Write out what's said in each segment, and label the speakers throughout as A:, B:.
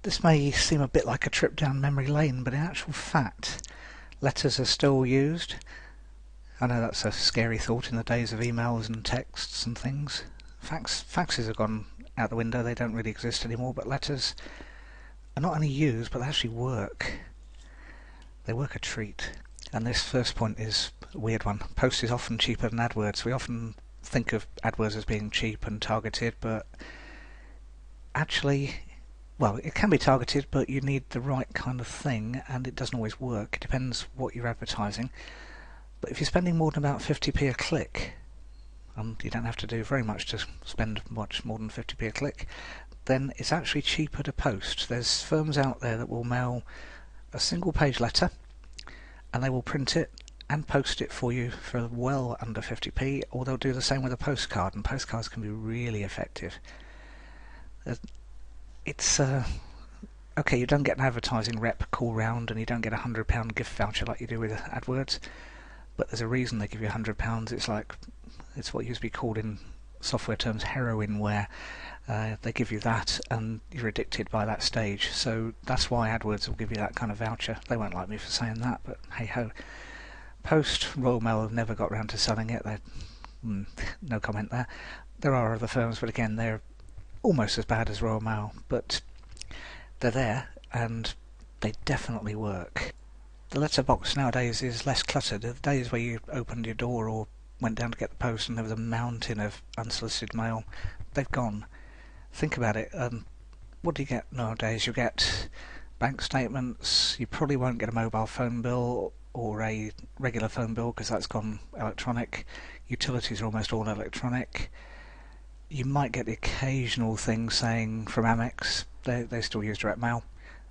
A: This may seem a bit like a trip down memory lane, but in actual fact, letters are still used. I know that's a scary thought in the days of emails and texts and things. Faxes have gone out the window, they don't really exist anymore, but letters are not only used, but they actually work. They work a treat. And this first point is a weird one. Post is often cheaper than AdWords. We often think of AdWords as being cheap and targeted, but actually, well, it can be targeted, but you need the right kind of thing, and it doesn't always work. It depends what you're advertising. But if you're spending more than about 50p a click, and you don't have to do very much to spend much more than 50p a click, then it's actually cheaper to post. There's firms out there that will mail a single page letter, and they will print it and post it for you for well under 50p, or they'll do the same with a postcard, and postcards can be really effective. It's okay, you don't get an advertising rep call round and you don't get a £100 gift voucher like you do with AdWords, but there's a reason they give you £100. It's what used to be called in software terms heroin, where they give you that and you're addicted by that stage. So that's why AdWords will give you that kind of voucher. They won't like me for saying that, but hey ho. Post, Royal Mail have never got round to selling it. No comment there. There are other firms, but again, they're almost as bad as Royal Mail, but they're there and they definitely work. The letterbox nowadays is less cluttered. The days where you opened your door or went down to get the post and there was a mountain of unsolicited mail, they've gone. Think about it. What do you get nowadays? You get bank statements. You probably won't get a mobile phone bill or a regular phone bill because that's gone electronic. Utilities are almost all electronic. You might get the occasional thing saying from Amex. They still use direct mail,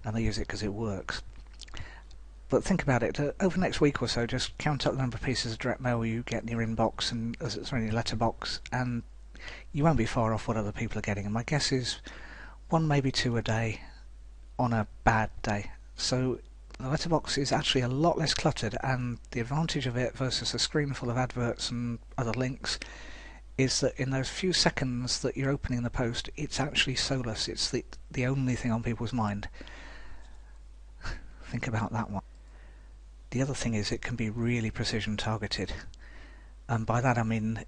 A: and they use it because it works. But think about it. Over the next week or so, just count up the number of pieces of direct mail you get in your inbox and in your letterbox, and you won't be far off what other people are getting. And my guess is one, maybe two a day on a bad day. So the letterbox is actually a lot less cluttered, and the advantage of it versus a screen full of adverts and other links is that in those few seconds that you're opening the post, it's actually soulless. It's the only thing on people's mind. Think about that one. The other thing is it can be really precision targeted. And by that I mean,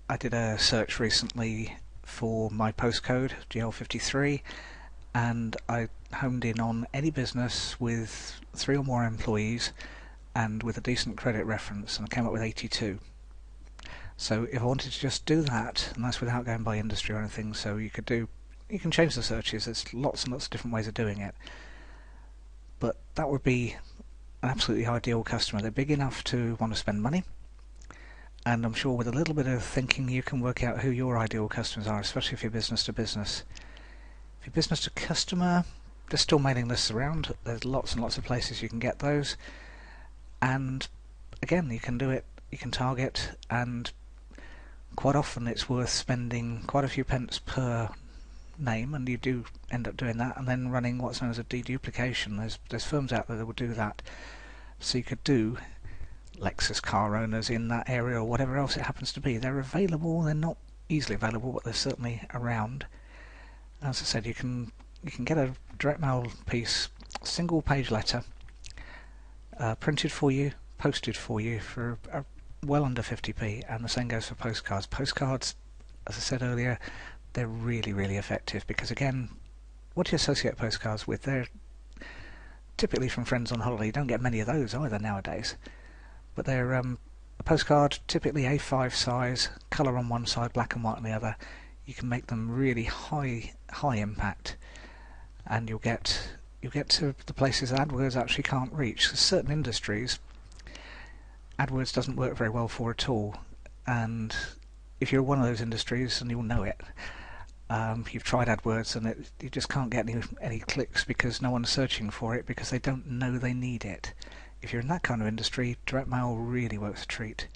A: I did a search recently for my postcode, GL53, and I homed in on any business with 3 or more employees and with a decent credit reference, and I came up with 82. So if I wanted to just do that, and that's without going by industry or anything, so you can change the searches. There's lots and lots of different ways of doing it. But that would be an absolutely ideal customer. They're big enough to want to spend money, and I'm sure with a little bit of thinking you can work out who your ideal customers are, especially if you're business to business. If you're business to customer, there's still mailing lists around. There's lots and lots of places you can get those, and again, you can do it, you can target, and quite often it's worth spending quite a few pence per name, and you do end up doing that, and then running what's known as a deduplication. There's firms out there that will do that. So you could do Lexus car owners in that area or whatever else it happens to be. They're available. They're not easily available, but they're certainly around. As I said, you can get a direct mail piece, single page letter, printed for you, posted for you for well under 50p, and the same goes for postcards. Postcards, as I said earlier, they're really, really effective because, again, what do you associate postcards with? They're typically from friends on holiday. You don't get many of those either nowadays. But they're a postcard, typically A5 size, colour on one side, black and white on the other. You can make them really high impact, and you'll get to the places that AdWords actually can't reach. There's certain industries AdWords doesn't work very well for at all, and if you're one of those industries, and you'll know it, you've tried AdWords and you just can't get any clicks because no one's searching for it because they don't know they need it. If you're in that kind of industry, direct mail really works a treat.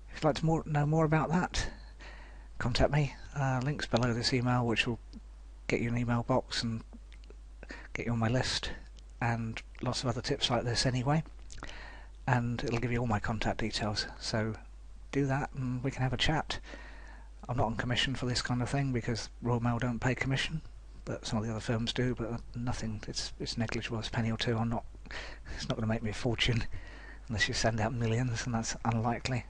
A: If you'd like to know more about that, contact me. Links below this email, which will get you an email box and get you on my list, and lots of other tips like this anyway. And it'll give you all my contact details. So do that and we can have a chat. I'm not on commission for this kind of thing because Royal Mail don't pay commission, but some of the other firms do, but nothing. It's negligible. It's a penny or two. It's not going to make me a fortune unless you send out millions, and that's unlikely.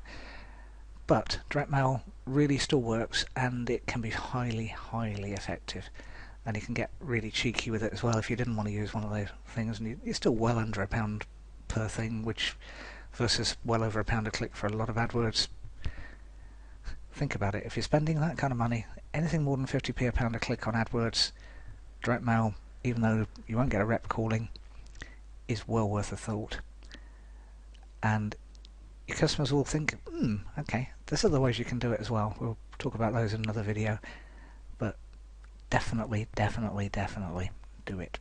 A: But direct mail really still works, and it can be highly, highly effective. And you can get really cheeky with it as well if you didn't want to use one of those things, and you're still well under £1 per thing, which versus well over £1 a click for a lot of AdWords. Think about it. If you're spending that kind of money, anything more than 50p a pound a click on AdWords, direct mail, even though you won't get a rep calling, is well worth a thought. And your customers will think, okay, there's other ways you can do it as well. We'll talk about those in another video. But definitely, definitely, definitely do it.